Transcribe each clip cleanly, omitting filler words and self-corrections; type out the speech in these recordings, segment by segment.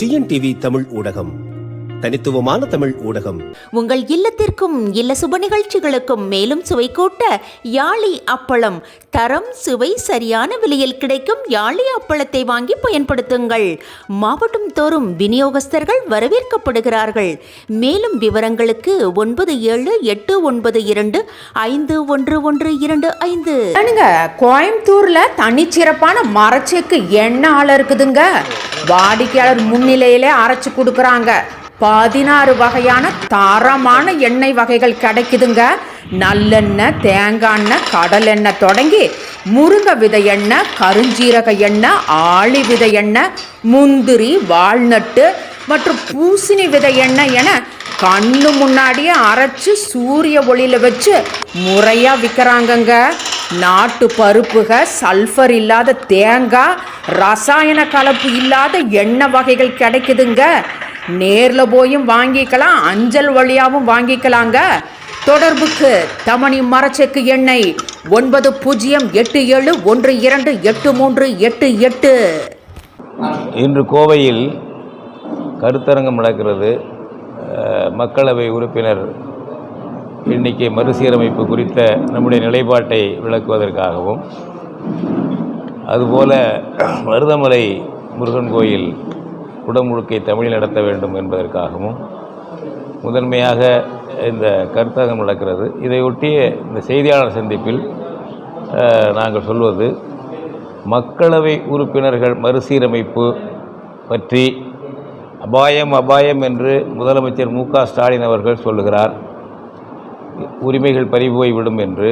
TNTV Tamil ஊடகம், தனித்துவமான தமிழ் ஊடகம். உங்கள் இல்லத்திற்கும் இல்ல சுப நிகழ்ச்சிகளுக்கும் மேலும் சுவை கூட்ட யாழி அப்பளம். தரம் சுவை சரியான விலையில் கிடைக்கும் யாழி அப்பளத்தை வாங்கி பயன்படுத்துங்கள். மாவட்டம் தோறும் விநியோகஸ்தர்கள் வரவேற்கப்படுகிறார்கள். மேலும் விவரங்களுக்கு 9789251125. கோயம்புத்தூர்ல தனிச்சிறப்பான மரச்செக்கு எண்ணெய் ஆலை இருக்குதுங்க. வாடிக்கையாளர் முன்னிலையிலே அரைச்சு கொடுக்குறாங்க. 16 வகையான தரமான எண்ணெய் வகைகள் கிடைக்குதுங்க. நல்லெண்ணெய், தேங்காய் எண்ணெய், கடல் எண்ணெய் தொடங்கி முருங்கை விதை எண்ணெய், கருஞ்சீரக எண்ணெய், ஆளி விதை எண்ணெய், முந்திரி, வால்நட்டு மற்றும் பூசணி விதை எண்ணெய் என கண்ணு முன்னாடியே அரைச்சு சூரிய ஒளியில வச்சு முறையா விற்கிறாங்கங்க. நாட்டு பருப்புக, சல்ஃபர் இல்லாத தேங்காய், ரசாயன கலப்பு இல்லாத எண்ணெய் வகைகள் கிடைக்குதுங்க. நேரில் போயும் வாங்கிக்கலாம், அஞ்சல் வழியாகவும் வாங்கிக்கலாங்க. தொடர்புக்கு தமணி மரச்செக்கு எண்ணெய் 9087128388. இன்று கோவையில் கருத்தரங்கம் நடக்கிறது. மக்களவை உறுப்பினர் எண்ணிக்கை மறுசீரமைப்பு குறித்த நம்முடைய நிலைப்பாட்டை விளக்குவதற்காகவும், அதுபோல மருதமலை முருகன் கோயில் குடமுழுக்கை தமிழில் நடத்த வேண்டும் என்பதற்காகவும் முதன்மையாக இந்த கருத்தரங்கம் நடக்கிறது. இதையொட்டிய இந்த செய்தியாளர் சந்திப்பில் நாங்கள் சொல்வது, மக்களவை உறுப்பினர்கள் மறுசீரமைப்பு பற்றி அபாயம் என்று முதலமைச்சர் மு க ஸ்டாலின் அவர்கள் சொல்லுகிறார். உரிமைகள் பறிபோய்விடும் என்று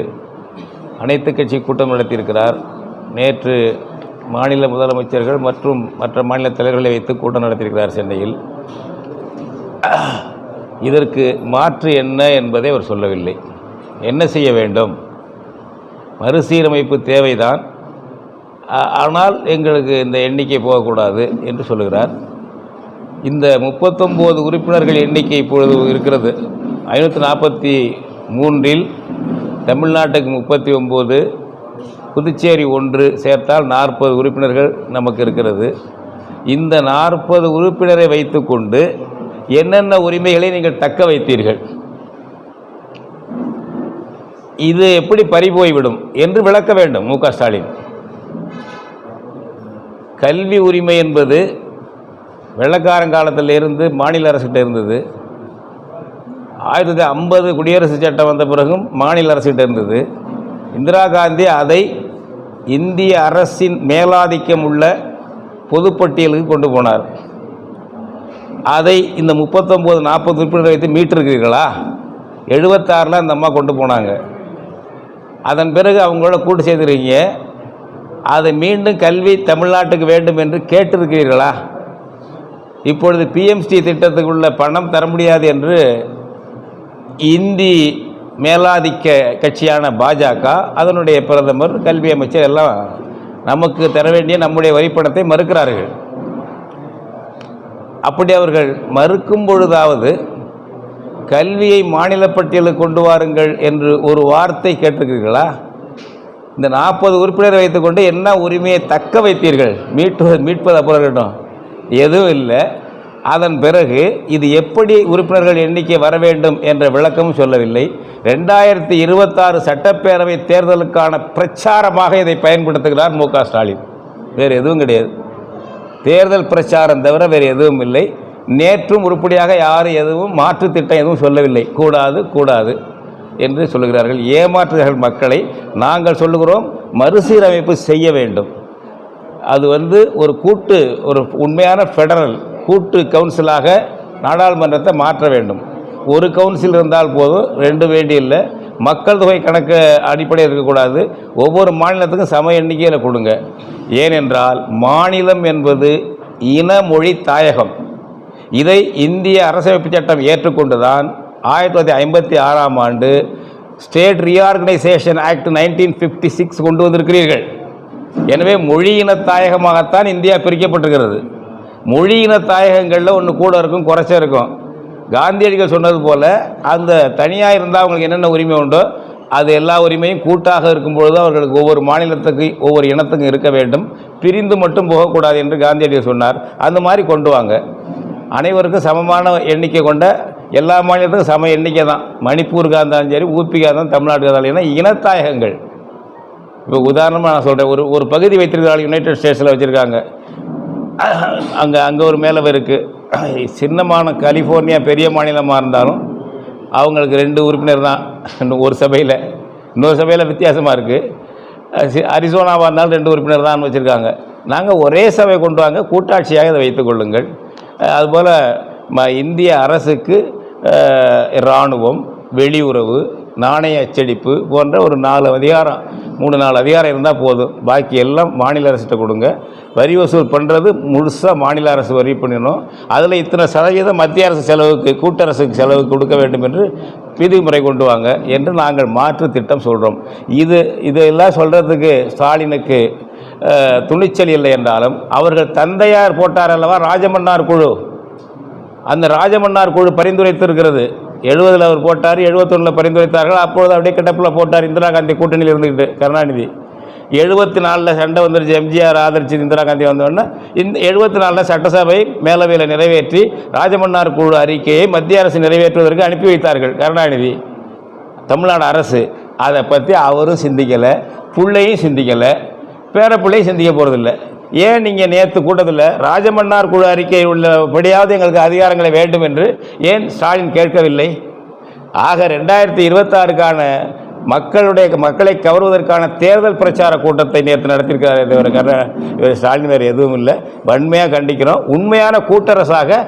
அனைத்து கட்சி கூட்டம் நடத்தியிருக்கிறார். நேற்று மாநில முதலமைச்சர்கள் மற்றும் மற்ற மாநில தலைவர்களை வைத்து கூட்டம் நடத்தியிருக்கிறார் சென்னையில். இதற்கு மாற்று என்ன என்பதை அவர் சொல்லவில்லை. என்ன செய்ய வேண்டும்? மறுசீரமைப்பு தேவைதான், ஆனால் எங்களுக்கு இந்த எண்ணிக்கை போகக்கூடாது என்று சொல்லுகிறார். இந்த 39 உறுப்பினர்கள் எண்ணிக்கை இப்பொழுது இருக்கிறது. 543இல் தமிழ்நாட்டுக்கு 39, புதுச்சேரி 1 சேர்த்தால் 40 உறுப்பினர்கள் நமக்கு இருக்கிறது. இந்த 40 உறுப்பினரை வைத்துக்கொண்டு என்னென்ன உரிமைகளை நீங்கள் தக்க வைத்தீர்கள், இது எப்படி பறிபோய்விடும் என்று விளக்க வேண்டும் மு க ஸ்டாலின். கல்வி உரிமை என்பது வெள்ளக்காரங்காலத்திலிருந்து மாநில அரசுகிட்ட இருந்தது. 1950 குடியரசு சட்டம் வந்த பிறகும் மாநில அரசுகிட்ட இருந்தது. இந்திரா காந்தி அதை இந்திய அரசின் மேலாதிக்கம் உள்ள பொதுப்பட்டியலுக்கு கொண்டு போனார். அதை இந்த 39-40 உறுப்பினர்கள் வைத்து மீட்டிருக்கிறீர்களா? 76 அந்த அம்மா கொண்டு போனாங்க. அதன் பிறகு அவங்களோட கூட்டு செய்திருக்கீங்க. அதை மீண்டும் கல்வி தமிழ்நாட்டுக்கு வேண்டும் என்று கேட்டிருக்கிறீர்களா? இப்பொழுது பிஎம்ஸ்டி திட்டத்துக்குள்ள பணம் தர முடியாது என்று இந்தி மேலாதிக்க கட்சியான பாஜக, அதனுடைய பிரதமர், கல்வி அமைச்சர் எல்லாம் நமக்கு தர வேண்டிய நம்முடைய வரிப்பணத்தை மறுக்கிறார்கள். அப்படி அவர்கள் மறுக்கும் பொழுதாவது கல்வியை மாநில பட்டியலுக்கு கொண்டு வாருங்கள் என்று ஒரு வார்த்தை கேட்டிருக்கிறீர்களா? இந்த 40 உறுப்பினரை வைத்துக்கொண்டு என்ன உரிமையை தக்க வைத்தீர்கள்? மீட்பது அப்புறம் எதுவும் இல்லை. அதன் பிறகு இது எப்படி உறுப்பினர்கள் எண்ணிக்கை வர வேண்டும் என்ற விளக்கமும் சொல்லவில்லை. 2026 சட்டப்பேரவை தேர்தலுக்கான பிரச்சாரமாக இதை பயன்படுத்துகிறார் மு க ஸ்டாலின். வேறு எதுவும் கிடையாது. தேர்தல் பிரச்சாரம் தவிர வேறு எதுவும் இல்லை. நேற்றும் உருப்படியாக யாரும் எதுவும் மாற்று திட்டம் எதுவும் சொல்லவில்லை. கூடாது என்று சொல்லுகிறார்கள். ஏமாற்றுகிறார்கள் மக்களை. நாங்கள் சொல்லுகிறோம், மறுசீரமைப்பு செய்ய வேண்டும். அது ஒரு உண்மையான ஃபெடரல் கூட்டு கவுன்சிலாக நாடாளுமன்றத்தை மாற்ற வேண்டும். ஒரு கவுன்சில் இருந்தால் போதும், 2 வேண்டியில்லை. மக்கள் தொகை கணக்கு அடிப்படையில் இருக்கக்கூடாது. ஒவ்வொரு மாநிலத்துக்கும் சம எண்ணிக்கையில் கொடுங்க. ஏனென்றால் மாநிலம் என்பது இன மொழி தாயகம். இதை இந்திய அரசமைப்பு சட்டம் ஏற்றுக்கொண்டுதான் 1956ஆம் ஆண்டு ஸ்டேட் ரீஆர்கனைசேஷன் ஆக்ட் 1956 கொண்டு வந்திருக்கிறீர்கள். எனவே மொழியின தாயகமாகத்தான் இந்தியா பிரிக்கப்பட்டிருக்கிறது. மொழியின தாயகங்களில் ஒன்று கூட இருக்கும், குறைச்ச இருக்கும். காந்தியடிகள் சொன்னது போல், அந்த தனியாக இருந்தால் அவங்களுக்கு என்னென்ன உரிமை உண்டோ அது எல்லா உரிமையும் கூட்டாக இருக்கும்பொழுது அவர்களுக்கு ஒவ்வொரு மாநிலத்துக்கு ஒவ்வொரு இனத்துக்கும் இருக்க வேண்டும், பிரிந்து மட்டும் போகக்கூடாது என்று காந்தியடிகள் சொன்னார். அந்த மாதிரி கொண்டு வாங்க. அனைவருக்கும் சமமான எண்ணிக்கை கொண்ட எல்லா மாநிலத்துக்கும் சம எண்ணிக்கை தான். மணிப்பூருக்காக இருந்தாலும் சரி, ஊப்பிக்காக இருந்தாலும், தமிழ்நாட்டுக்காக இருந்தாலும், ஏன்னா இனத்தாயகங்கள். இப்போ உதாரணமாக நான் சொல்கிறேன், ஒரு பகுதி வைத்திருக்கிறாங்க, யுனைடெட் ஸ்டேட்ஸில் வச்சுருக்காங்க, அங்கே ஒரு மேலவை இருக்குது. சின்னமான கலிஃபோர்னியா பெரிய மாநிலமாக இருந்தாலும் அவங்களுக்கு 2 உறுப்பினர் தான் ஒரு சபையில். இன்னொரு சபையில் வித்தியாசமாக இருக்குது. அரிசோனாவாக இருந்தாலும் 2 உறுப்பினர் தான் வச்சுருக்காங்க. நாங்கள் ஒரே சபை கொண்டு வாங்க, கூட்டாட்சியாக இதை வைத்துக் கொள்ளுங்கள். அதுபோல் இந்திய அரசுக்கு இராணுவம், வெளியுறவு, நாணய அச்சடிப்பு போன்ற ஒரு 3-4 அதிகாரம் இருந்தால் போதும். பாக்கி எல்லாம் மாநில அரசிட்ட கொடுங்க. வரி வசூல் பண்ணுறது முழுசாக மாநில அரசு வரி பண்ணிடணும். அதில் இத்தனை சதவீதம் மத்திய அரசு செலவுக்கு, கூட்டரசுக்கு செலவுக்கு கொடுக்க வேண்டும் என்று விதிமுறை கொண்டு வாங்க என்று நாங்கள் மாற்று திட்டம் சொல்கிறோம். இதெல்லாம் சொல்கிறதுக்கு ஸ்டாலினுக்கு துணிச்சல் இல்லை என்றாலும், அவர்கள் தந்தையார் போட்டார் அல்லவா ராஜமன்னார் குழு, அந்த ராஜமன்னார் குழு பரிந்துரைத்திருக்கிறது. 70 அவர் போட்டார், 71 பரிந்துரைத்தார்கள். அப்பொழுது அப்படியே கிட்டப்பில் போட்டார் இந்திரா காந்தி கூட்டணியில் இருந்துக்கிட்டு கருணாநிதி. 74 சண்டை வந்துருச்சு, எம்ஜிஆர் ஆதரிச்சு இந்திரா காந்தி வந்தோடனே இந்த 74 சட்டசபை மேலவையில் நிறைவேற்றி ராஜமன்னார் குழு அறிக்கையை மத்திய அரசு நிறைவேற்றுவதற்கு அனுப்பி வைத்தார்கள் கருணாநிதி. தமிழ்நாடு அரசு அதை பற்றி அவரும் சிந்திக்கலை, பிள்ளையும் சிந்திக்கலை, பேரப்பிள்ளையும் சிந்திக்க போகிறதில்லை. ஏன் நீங்கள் நேற்று கூட்டத்தில் ராஜமன்னார் குழு அறிக்கை உள்ளபடியாவது எங்களுக்கு அதிகாரங்களை வேண்டும் என்று ஏன் ஸ்டாலின் கேட்கவில்லை? ஆக 2026க்கான மக்களை கவர்வதற்கான தேர்தல் பிரச்சார கூட்டத்தை நேற்று நடத்தியிருக்கிறார். இவர் ஸ்டாலின் வேறு எதுவும் இல்லை. வன்மையாக கண்டிக்கிறோம். உண்மையான கூட்டரசாக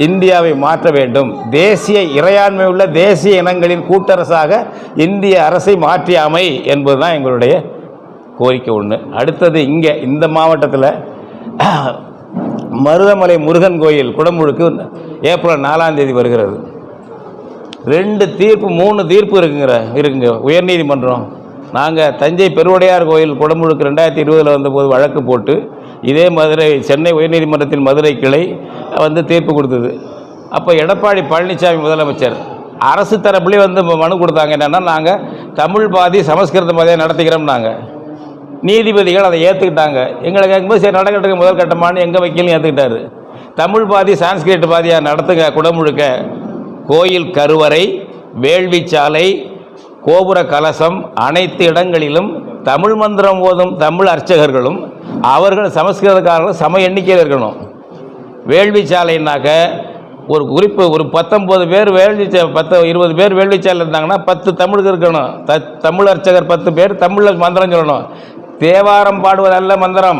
இந்தியாவை மாற்ற வேண்டும். தேசிய இறையாண்மை உள்ள தேசிய இனங்களின் கூட்டரசாக இந்திய அரசை மாற்றி அமை என்பதுதான் எங்களுடைய கோரிக்கை ஒன்று. அடுத்தது இங்கே இந்த மாவட்டத்தில் மருதமலை முருகன் கோயில் குடமுழுக்கு ஏப்ரல் 4ஆம் தேதி வருகிறது. 2 தீர்ப்பு 3 தீர்ப்பு இருக்குங்க உயர்நீதிமன்றம். நாங்கள் தஞ்சை பெருவுடையார் கோயில் குடமுழுக்கு 2020 வந்தபோது வழக்கு போட்டு இதே சென்னை உயர்நீதிமன்றத்தின் மதுரை கிளை தீர்ப்பு கொடுத்தது. அப்போ எடப்பாடி பழனிசாமி முதலமைச்சர் அரசு தரப்புலேயே மனு கொடுத்தாங்க. என்னென்னா, நாங்கள் தமிழ் பாதி சமஸ்கிருத பாதியாக நடத்திக்கிறோம். நாங்கள் நீதிபதிகள் அதை ஏற்றுக்கிட்டாங்க. எங்களை கேட்கும்போது சரி நடக்கட்டுக்கு முதல் கட்டமானு எங்கள் வக்கீலும் ஏற்றுக்கிட்டாரு. தமிழ் பாதி சான்ஸ்கிரிட் பாதியாக நடத்துங்க குடமுழுக்க. கோயில் கருவறை, வேள்விச்சாலை, கோபுர கலசம் அனைத்து இடங்களிலும் தமிழ் மந்திரம் ஓதும் தமிழ் அர்ச்சகர்களும் அவர்கள் சமஸ்கிருதக்காரர்களும் சம எண்ணிக்கையில் இருக்கணும். வேள்விச்சாலைன்னாக்க ஒரு குறிப்பு, ஒரு 19 பேர் 20 பேர் வேள்விச்சாலை இருந்தாங்கன்னா 10 தமிழுக்கு இருக்கணும். தமிழ் அர்ச்சகர் 10 பேர் தமிழில் மந்திரம் சொல்லணும். தேவாரம் பாடுவதல்ல மந்திரம்.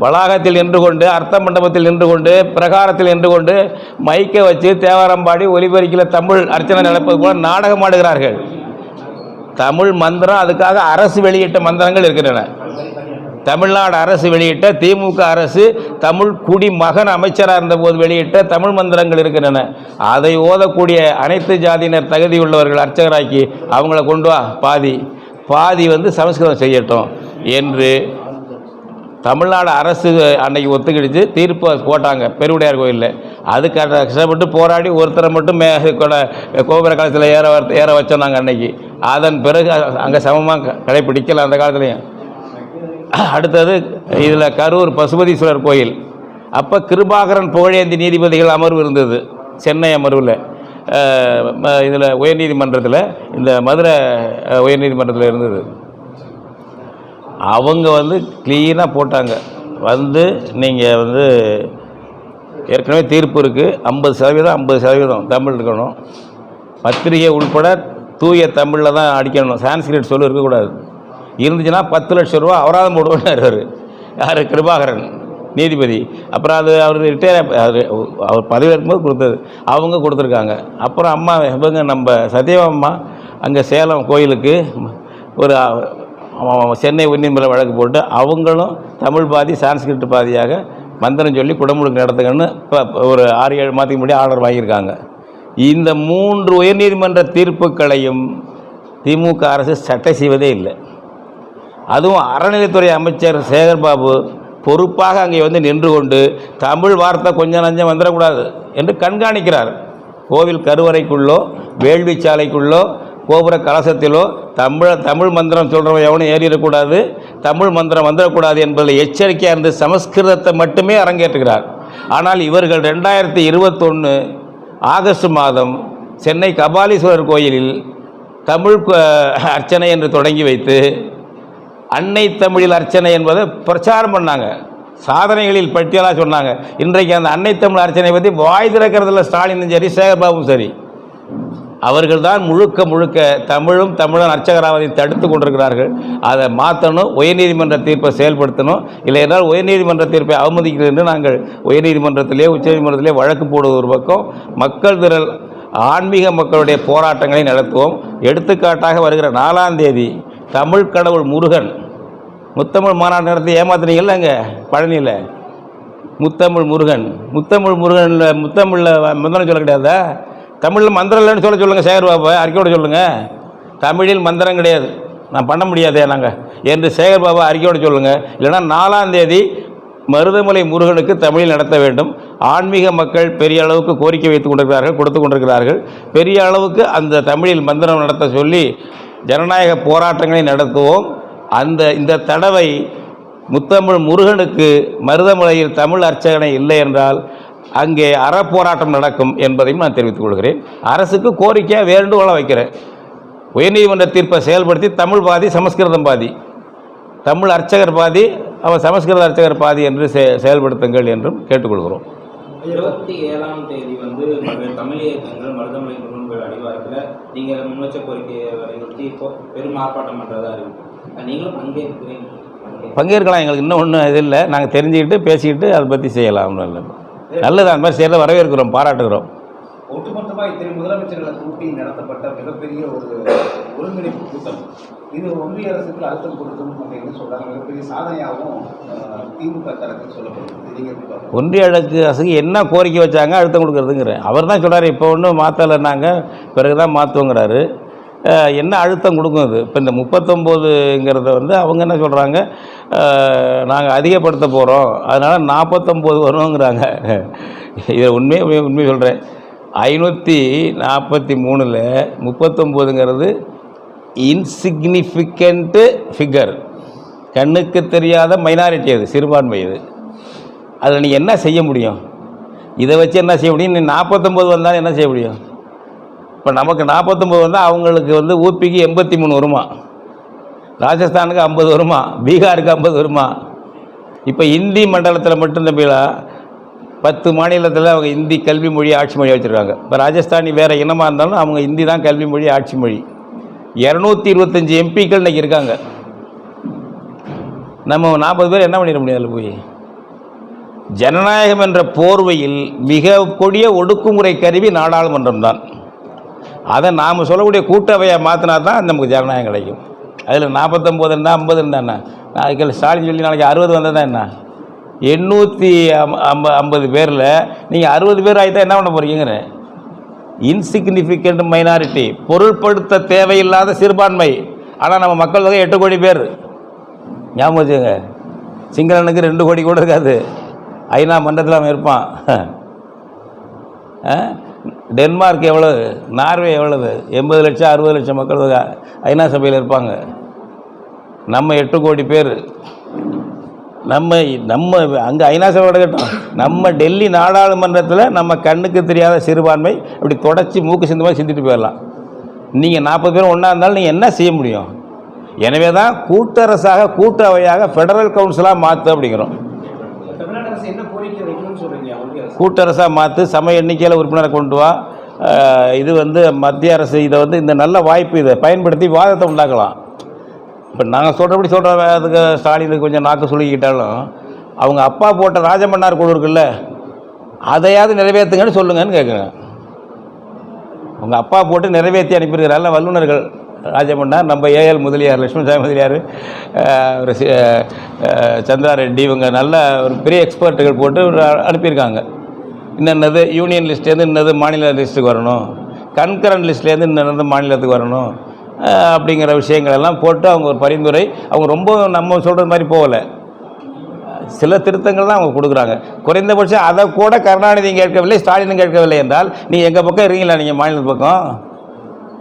வளாகத்தில் நின்று கொண்டு, அர்த்த மண்டபத்தில் நின்று கொண்டு, பிரகாரத்தில் நின்று கொண்டு மைக்கை வச்சு தேவாரம் பாடி ஒலிபெருக்கில் தமிழ் அர்ச்சனை நடப்பது போல நாடகம் ஆடுகிறார்கள். தமிழ் மந்திரம், அதுக்காக அரசு வெளியிட்ட மந்திரங்கள் இருக்கின்றன. தமிழ்நாடு அரசு வெளியிட்ட, திமுக அரசு தமிழ் குடிமகன் அமைச்சராக இருந்தபோது வெளியிட்ட தமிழ் மந்திரங்கள் இருக்கின்றன. அதை ஓதக்கூடிய அனைத்து ஜாதியினர் தகுதியுள்ளவர்கள் அர்ச்சகராக்கி அவங்கள கொண்டு வா. பாதி சமஸ்கிருதம் செய்யட்டும் என்று தமிழ்நாடு அரசு அன்னைக்கு ஒத்துக்கிடுச்சு. தீர்ப்பு போட்டாங்க பெருவுடையார் கோயிலில். அதுக்கு கஷ்டப்பட்டு போராடி ஒருத்தரை மட்டும் கோபுர காலத்தில் ஏற வச்சோம் நாங்கள் அன்னைக்கு. அதன் பிறகு அங்கே சமமாக கடைப்பிடிக்கல அந்த காலத்துலேயும். அடுத்தது இதில் கரூர் பசுபதீஸ்வரர் கோயில். அப்போ கிருபாகரன் புகழேந்தி நீதிபதிகள் அமர்வு இருந்தது சென்னை அமர்வில். இதில் உயர்நீதிமன்றத்தில், இந்த மதுரை உயர்நீதிமன்றத்தில் இருந்தது. அவங்க க்ளீனாக போட்டாங்க. நீங்கள் ஏற்கனவே தீர்ப்பு இருக்குது, 50% தமிழ் இருக்கணும். பத்திரிகை உள்பட தூய தமிழில் தான் அடிக்கணும். சான்ஸ்கிரிட் சொல்லு இருக்கக்கூடாது. இருந்துச்சுன்னா 10 லட்சம் ரூபா அபராதம் போடுவார் யார்? கிருபாகரன் நீதிபதி. அப்புறம் அவர் அவர் பதவி இருக்கும்போது கொடுத்தது, அவங்க கொடுத்துருக்காங்க. அப்புறம் அம்மா நம்ம சத்யபாமா அங்கே சேலம் கோயிலுக்கு ஒரு சென்னை உயர்நீதிமன்ற வழக்கு போட்டு அவங்களும் தமிழ் பாதி சான்ஸ்கிரிட் பாதியாக மந்திரம் சொல்லி குடமுழுக்கு நடத்துங்கன்னு இப்போ ஒரு 6-7 மாதத்துக்கு முன்னாடி ஆர்டர் வாங்கியிருக்காங்க. இந்த 3 உயர்நீதிமன்ற தீர்ப்புகளையும் திமுக அரசு சட்டை செய்வதே இல்லை. அதுவும் அறநிலைத்துறை அமைச்சர் சேகர்பாபு பொறுப்பாக அங்கே நின்று கொண்டு தமிழ் வார்த்தை கொஞ்சம் நஞ்சம் வந்துடக்கூடாது என்று கண்காணிக்கிறார். கோவில் கருவறைக்குள்ளோ வேள்விச்சாலைக்குள்ளோ கோபுர கலசத்திலோ தமிழ் மந்திரம் சொல்கிறவன் எவனும் ஏறிடக்கூடாது, தமிழ் மந்திரம் வந்துடக்கூடாது என்பதில் எச்சரிக்கையாக இருந்து சமஸ்கிருதத்தை மட்டுமே அரங்கேற்றுகிறார். ஆனால் இவர்கள் 2021 ஆகஸ்ட் மாதம் சென்னை கபாலீஸ்வரர் கோயிலில் தமிழ் அர்ச்சனை என்று தொடங்கி வைத்து அன்னை தமிழில் அர்ச்சனை என்பதை பிரச்சாரம் பண்ணாங்க. சாதனைகளில் பட்டியலாக சொன்னாங்க. இன்றைக்கு அந்த அன்னை தமிழ் அர்ச்சனை பற்றி வாய் திறக்கிறதுல ஸ்டாலினும் சரி சேகர்பாபும் சரி அவர்கள் தான் முழுக்க தமிழும் தமிழன் அர்ச்சகராவதை தடுத்து கொண்டிருக்கிறார்கள். அதை மாற்றணும், உயர்நீதிமன்ற தீர்ப்பை செயல்படுத்தணும். இல்லை என்றால் உயர்நீதிமன்ற தீர்ப்பை அவமதிக்கிறது என்று நாங்கள் உயர்நீதிமன்றத்திலே உச்சநீதிமன்றத்திலே வழக்கு போடுவது ஒரு பக்கம், மக்கள் திரள் ஆன்மீக மக்களுடைய போராட்டங்களை நடத்துவோம். எடுத்துக்காட்டாக வருகிற 4ஆம் தேதி தமிழ் கடவுள் முருகன் முத்தமிழ் மாநாடு நடத்தி ஏமாத்துறீங்கல்ல அங்கே பழனியில். முத்தமிழ் முருகனில் முத்தமிழில் மந்திரம் சொல்ல கிடையாதா? தமிழில் மந்திரம் இல்லைன்னு சொல்லுங்கள் சேகர்பாபு, அறிக்கையோட சொல்லுங்கள். தமிழில் மந்திரம் கிடையாது, நான் பண்ண முடியாதே நாங்கள் என்று சேகர்பாபு அறிக்கையோட சொல்லுங்கள். இல்லைனா 4ஆம் தேதி மருதமலை முருகனுக்கு தமிழில் நடத்த வேண்டும். ஆன்மீக மக்கள் பெரிய அளவுக்கு கோரிக்கை வைத்து கொண்டிருக்கிறார்கள், கொடுத்து கொண்டிருக்கிறார்கள். பெரிய அளவுக்கு அந்த தமிழில் மந்திரம் நடத்த சொல்லி ஜனநாயக போராட்டங்களை நடத்துவோம். இந்த தடவை முத்தமிழ் முருகனுக்கு மருதமலையில் தமிழ் அர்ச்சகனை இல்லை என்றால் அங்கே அறப்போராட்டம் நடக்கும் என்பதையும் நான் தெரிவித்துக் கொள்கிறேன். அரசுக்கு கோரிக்கையாக வேண்டுகோளை வைக்கிறேன். உயர்நீதிமன்ற தீர்ப்பை செயல்படுத்தி தமிழ் பாதி சமஸ்கிருதம் பாதி, தமிழ் அர்ச்சகர் பாதி அவர் சமஸ்கிருத அர்ச்சகர் பாதி என்று செயல்படுத்துங்கள் என்றும் கேட்டுக்கொள்கிறோம். 27ஆம் தேதி தமிழ் இயக்கங்கள் மருதமலை முருகன் கோயில் அடிவாரத்தில் நீங்கள் முன்வச்ச கோரிக்கையை வலியுறுத்தி பெரும் ஆர்ப்பாட்டம் பண்ணுறதா இருக்கு. நீங்களும் பங்கேற்கலாம். எங்களுக்கு இன்னும் ஒன்றும் இது இல்லை. நாங்கள் தெரிஞ்சுக்கிட்டு பேசிக்கிட்டு அதை பற்றி செய்யலாம். நல்லது, அந்த மாதிரி செய்யறத வரவேற்கிறோம், பாராட்டுகிறோம். ஒட்டுமொத்தமாக இத்தனை முதலமைச்சர்களை கூட்டி நடத்தப்பட்ட மிகப்பெரிய ஒரு ஒருங்கிணைப்பு கூட்டம் இது ஒன்றிய அரசுக்கு அழுத்தம் கொடுக்கும் அப்படின்னு சொல்றாங்க. மிகப்பெரிய சாதனையாகவும் திமுக தரத்தில் சொல்லப்படுது. ஒன்றிய அரசுக்கு என்ன கோரிக்கை வச்சாங்க அழுத்தம் கொடுக்கறதுங்கிறேன். அவர் தான் சொல்கிறார், இப்போ ஒன்றும் மாற்றலைன்னாங்க, பிறகு தான் மாற்றுவோங்கிறாரு. என்ன அழுத்தம் கொடுக்கும் அது? இப்போ இந்த 39ங்கிறத அவங்க என்ன சொல்கிறாங்க, நாங்கள் அதிகப்படுத்த போகிறோம், அதனால் 49 வருவோங்கிறாங்க. இதை உண்மையை சொல்கிறேன். 543ல் 39ங்கிறது இன்சிக்னிஃபிகண்ட்டு ஃபிகர், கண்ணுக்கு தெரியாத மைனாரிட்டி, அது சிறுபான்மை. இது அதில் நீங்கள் என்ன செய்ய முடியும்? இதை வச்சு என்ன செய்ய முடியும்? நீ 49 வந்தாலும் என்ன செய்ய முடியும்? இப்போ நமக்கு 49 வந்தால் அவங்களுக்கு ஊபிக்கு 83 வருமா, ராஜஸ்தானுக்கு 50 வருமா, பீகாருக்கு 50 வருமா. இப்போ இந்தி மண்டலத்தில் மட்டும் தம்பிகளா 10 மாநிலத்தில் அவங்க இந்தி கல்வி மொழி ஆட்சி மொழியாக வச்சுருக்காங்க. இப்போ ராஜஸ்தானி வேறு இனமாக இருந்தாலும் அவங்க இந்தி தான் கல்வி மொழி ஆட்சி மொழி. 225 எம்பிக்கள் இன்றைக்கி இருக்காங்க. நம்ம 40 பேர் என்ன பண்ணிட முடியாது? போய் ஜனநாயகம் என்ற போர்வையில் மிக கொடிய ஒடுக்குமுறை கருவி நாடாளுமன்றம் தான். அதை நாம் சொல்லக்கூடிய கூட்டவையாக மாற்றினா தான் நமக்கு ஜனநாயகம் கிடைக்கும். அதில் 49 இருந்தால் 50 இருந்தா நாளைக்கு ஸ்டாலின் சொல்லி நாளைக்கு 60 வந்தால் தான் என்ன? 850 பேரில் நீங்கள் 60 பேர் ஆகிட்டா என்ன பண்ண போகிறீங்கிற? இன்சிக்னிஃபிகண்ட் மைனாரிட்டி, பொருள்படுத்த தேவையில்லாத சிறுபான்மை. ஆனால் நம்ம மக்கள் தொகை 8 கோடி பேர். ஞாபகம் வச்சுங்க, சிங்களனுக்கு 2 கோடி கூட இருக்காது. ஐநா மன்றத்தில் அவன் இருப்பான். டென்மார்க் எவ்வளவு, நார்வே எவ்வளவு, 80 லட்சம் 60 லட்சம் மக்கள் தொகை ஐநா சபையில் இருப்பாங்க. நம்ம 8 கோடி பேர். நம்ம அங்கே ஐநா சபை கிட்டோம். நம்ம டெல்லி நாடாளுமன்றத்தில் நம்ம கண்ணுக்கு தெரியாத சிறுபான்மை அப்படி தொடச்சி மூக்கு சிந்த மாதிரி சிந்திட்டு போயிடலாம். நீங்கள் 40 பேர் ஒன்றா இருந்தாலும் நீங்கள் என்ன செய்ய முடியும்? எனவே தான் கூட்டரசாக கூட்டவையாக ஃபெடரல் கவுன்சிலாக மாற்று அப்படிங்கிறோம். கூட்டரசாக மாற்று, சம எண்ணிக்கையில் உறுப்பினரை கொண்டு வா. இது மத்திய அரசு இதை இந்த நல்ல வாய்ப்பு, இதை பயன்படுத்தி வாதத்தை உண்டாக்கலாம். இப்போ நாங்கள் சொல்கிறபடி அதுக்கு ஸ்டாலினுக்கு கொஞ்சம் நாக்கு சுழுகிக்கிட்டாலும் அவங்க அப்பா போட்ட ராஜமன்னார் குழு இருக்குல்ல, அதையாவது நிறைவேற்றுங்கன்னு சொல்லுங்கன்னு கேட்குங்க. அவங்க அப்பா போட்டு நிறைவேற்றி அனுப்பியிருக்கிறார்கள் வல்லுநர்கள். ராஜமன்னார், நம்ம ஏஎல் முதலியார், லட்சுமணசாமி முதலியார், சந்திரா ரெட்டி, இவங்க நல்ல ஒரு பெரிய எக்ஸ்பர்ட்டுகள் போட்டு அனுப்பியிருக்காங்க. இன்னது யூனியன் லிஸ்ட்லேருந்து இன்னது மாநில லிஸ்ட்டுக்கு வரணும், கன்கரண்ட் லிஸ்ட்லேருந்து இன்னது மாநிலத்துக்கு வரணும் அப்படிங்கிற விஷயங்கள் எல்லாம் போட்டு அவங்க ஒரு பரிந்துரை. அவங்க ரொம்ப நம்ம சொல்கிற மாதிரி போகலை, சில திருத்தங்கள் தான் அவங்க கொடுக்குறாங்க. குறைந்தபட்சம் அதை கூட கருணாநிதியும் கேட்கவில்லை, ஸ்டாலினும் கேட்கவில்லை என்றால் நீங்கள் எங்கள் பக்கம் இருக்கீங்களா? நீங்கள் மாநில பக்கம்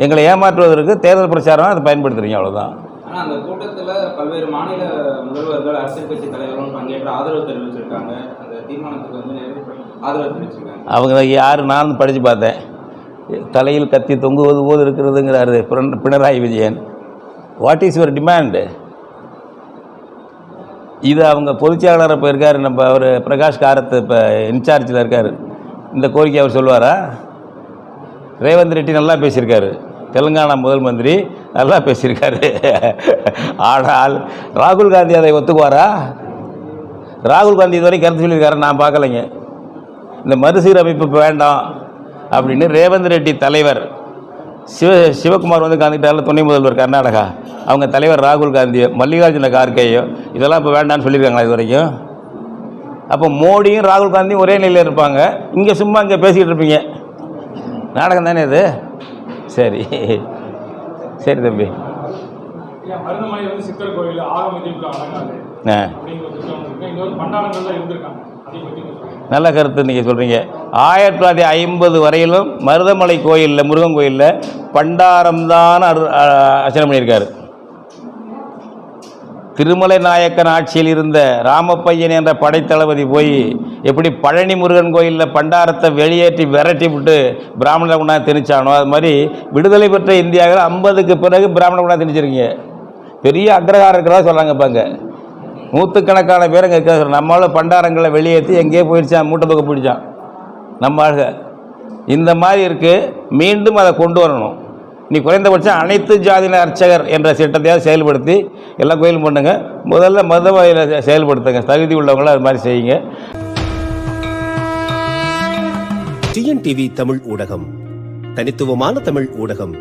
எங்களை ஏமாற்றுவதற்கு தேர்தல் பிரச்சாரம் அதை பயன்படுத்துறீங்க, அவ்வளோதான். ஆனால் அந்த கூட்டத்தில் பல்வேறு மாநில முதல்வர்கள், அரசியல் கட்சி தலைவர்களும் பங்கேற்று ஆதரவு தெரிவிச்சிருக்காங்க. அந்த தீர்மானத்துக்கு நிறைவேற்ற ஆதரவு தெரிவிச்சிருக்காங்க. அவங்க யார் நான் படித்து பார்த்தேன். தலையில் கத்தி தொங்குவது போது இருக்கிறதுங்கிறாரு Pinarayi Vijayan. What is your demand? இது அவங்க பொதுச்செயலாளர் இப்போ இருக்கார், நம்ம அவர் பிரகாஷ் காரத் இப்போ இன்சார்ஜில் இருக்கார். இந்த கோரிக்கை அவர் சொல்லுவாரா? ரேவந்த் ரெட்டி நல்லா பேசியிருக்காரு, தெலுங்கானா முதல் மந்திரி நல்லா பேசியிருக்காரு. ஆனால் ராகுல் காந்தி அதை ஒத்துக்குவாரா? ராகுல் காந்தி இதுவரை கருத்து சொல்லியிருக்காரு, நான் பார்க்கலைங்க. இந்த மறுசீரமைப்பு இப்போ வேண்டாம் அப்படின்னு ரேவந்த் ரெட்டி தலைவர் சிவகுமார் வந்து கலந்துக்கிட்டால, துணை முதல்வர் கர்நாடகா, அவங்க தலைவர் ராகுல் காந்தியோ மல்லிகார்ஜுன கார்கேயோ இதெல்லாம் இப்போ வேண்டான்னு சொல்லியிருக்காங்களா இது வரைக்கும்? அப்போ மோடியும் ராகுல் காந்தியும் ஒரே நிலையில் இருப்பாங்க, இங்கே சும்மா இங்கே பேசிக்கிட்டு இருப்பீங்க. நாடகம் தானே இது? சரி சரி தம்பி. மருதமலை வந்து சித்தர் கோயில் ஆகமதிப்பு அடங்காது அப்படிங்கிற ஒரு திட்டம் இருக்கு. இன்னொரு பண்டாரங்கள்லாம் இருந்திருக்காங்க, அதை பற்றி நல்ல கருத்து நீங்கள் சொல்கிறீங்க. 1950 வரையிலும் மருதமலை கோயிலில், முருகன் கோயிலில் பண்டாரம்தான் அர்ச்சனை பண்ணியிருக்காரு. திருமலை நாயக்கன் ஆட்சியில் இருந்த ராமப்பையன் என்ற படைத்தளபதி போய் எப்படி பழனி முருகன் கோயிலில் பண்டாரத்தை வெளியேற்றி விரட்டி விட்டு பிராமண உணா திணிச்சானோ, அது மாதிரி விடுதலை பெற்ற இந்தியாவில் 50க்கு பிறகு பிராமண உணா திணிச்சிருக்கீங்க. பெரிய அக்ரகாரம் இருக்கிறதா சொல்கிறாங்க. பாங்க, நூற்றுக்கணக்கான பேர் அங்கே இருக்க. நம்மளால பண்டாரங்களை வெளியேற்றி எங்கேயோ போயிடுச்சான், மூட்டை பக்கம் பிடிச்சான் நம்ம ஆளுக. இந்த மாதிரி இருக்குது, மீண்டும் அதை கொண்டு வரணும். நீ குறைந்தபட்சம் அனைத்து ஜாதியின அர்ச்சகர் என்ற திட்டத்தையாவது செயல்படுத்தி எல்லா கோயிலும் பண்ணுங்க. முதல்ல மருதமலையில் செயல்படுத்துங்க, தகுதி உள்ளவங்களும் அது மாதிரி செய்யுங்க. டிஎன்டிவி தமிழ் ஊடகம், தனித்துவமான தமிழ் ஊடகம்.